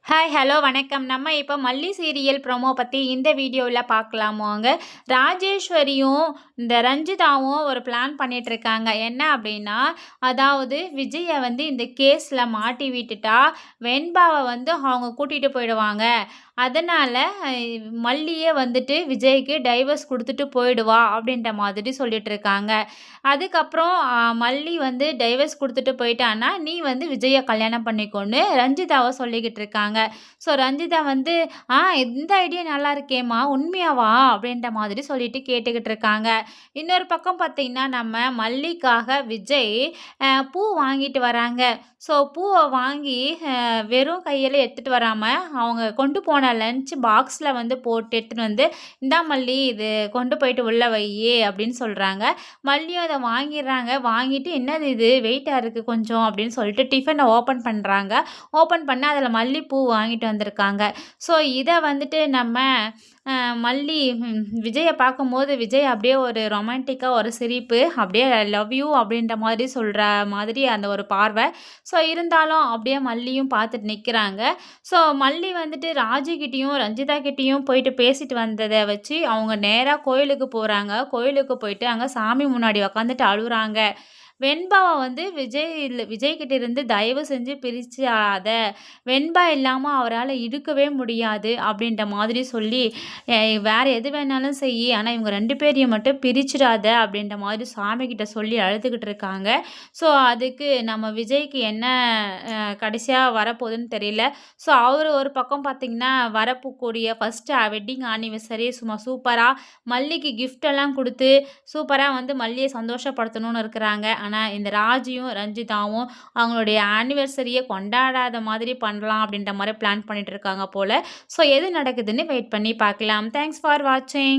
Hi hello வணக்கம். நம்ம இப்போ மல்லி சீரியல் ப்ரோமோ பற்றி இந்த வீடியோவில் பார்க்கலாமாங்க. ராஜேஸ்வரியும் இந்த ரஞ்சிதாவும் ஒரு பிளான் பண்ணிகிட்ருக்காங்க. என்ன அப்படின்னா, அதாவது விஜயை இந்த கேஸில் மாட்டி விட்டுட்டா வெண்பாவை அவங்க கூட்டிகிட்டு போயிடுவாங்க. அதனால் மல்லியே விஜய்க்கு டைவர்ஸ் கொடுத்துட்டு போயிடுவா அப்படின்ற மாதிரி சொல்லிகிட்ருக்காங்க. அதுக்கப்புறம் மல்லி டைவர்ஸ் கொடுத்துட்டு போயிட்டான்னா நீ விஜயை கல்யாணம் பண்ணிக்கொண்டு ரஞ்சிதாவை சொல்லிக்கிட்டு இருக்காங்க. ஸோ ரஞ்சிதா இந்த ஐடியா நல்லா இருக்கேம்மா, உண்மையாவா அப்படின்ற மாதிரி சொல்லிட்டு கேட்டுக்கிட்டு இருக்காங்க. இன்னொரு பக்கம் பார்த்தீங்கன்னா, நம்ம மல்லிக்காக விஜய் பூ வாங்கிட்டு வராங்க. ஸோ பூவை வாங்கி வெறும் கையில் எடுத்துகிட்டு வராமல் அவங்க கொண்டு போன லஞ்ச் பாக்ஸில் போட்டு எடுத்துகிட்டு இந்தா மல்லி, இது கொண்டு போயிட்டு உள்ள வையே அப்படின்னு சொல்கிறாங்க. மல்லியும் அதை வாங்கிடுறாங்க. வாங்கிட்டு என்னது இது வெயிட்டாக இருக்குது கொஞ்சம் அப்படின்னு சொல்லிட்டு டிஃபனை ஓப்பன் பண்ணுறாங்க. ஓப்பன் பண்ணால் அதில் மல்லிப்பூ வாங்கிட்டு வந்திருக்காங்க. ஸோ இதை நம்ம மல்லி விஜயை பார்க்கும்போது விஜய் அப்படியே ஒரு ரொமான்டிக்காக ஒரு சிரிப்பு, அப்படியே லவ் யூ அப்படின்ற மாதிரி சொல்கிற மாதிரி அந்த ஒரு பார்வை. ஸோ இருந்தாலும் அப்படியே மல்லியும் பார்த்துட்டு நிற்கிறாங்க. ஸோ மல்லி ராஜுகிட்டேயும் ரஞ்சிதா கிட்டேயும் போயிட்டு பேசிட்டு வந்ததை வச்சு அவங்க நேராக கோயிலுக்கு போகிறாங்க. கோயிலுக்கு போயிட்டு அங்கே சாமி முன்னாடி உக்காந்துட்டு அழுகுறாங்க. வெண்பாவை விஜய்கிட்ட இருந்து தயவு செஞ்சு பிரிச்சாத, வெண்பா இல்லாமல் அவரால் இருக்கவே முடியாது அப்படின்ற மாதிரி சொல்லி வேறு எது வேணாலும் செய், ஆனால் இவங்க 2 பேரையும் மட்டும் பிரிச்சிடாத அப்படின்ற மாதிரி சாமிக்கிட்ட சொல்லி அழுதுகிட்டு இருக்காங்க. ஸோ அதுக்கு நம்ம விஜய்க்கு என்ன கடைசியாக வரப்போகுதுன்னு தெரியல. ஸோ அவர் ஒரு பக்கம் பார்த்திங்கன்னா வரப்போக்கூடிய ஃபஸ்ட்டு வெட்டிங் ஆனிவர்சரி சும்மா சூப்பராக மல்லிக்கு கிஃப்டெல்லாம் கொடுத்து சூப்பராக மல்லியை சந்தோஷப்படுத்தணும்னு இருக்கிறாங்க. ஆனால் இந்த ராஜியும் ரஞ்சிதாவும் அவங்களுடைய ஆனிவர்சரியை கொண்டாடாத மாதிரி பண்ணலாம் அப்படின்ற மாதிரி பிளான் பண்ணிட்டு இருக்காங்க போல். ஸோ எது நடக்குதுன்னு வெயிட் பண்ணி பார்க்கலாம். தேங்க்ஸ் ஃபார் வாட்சிங்.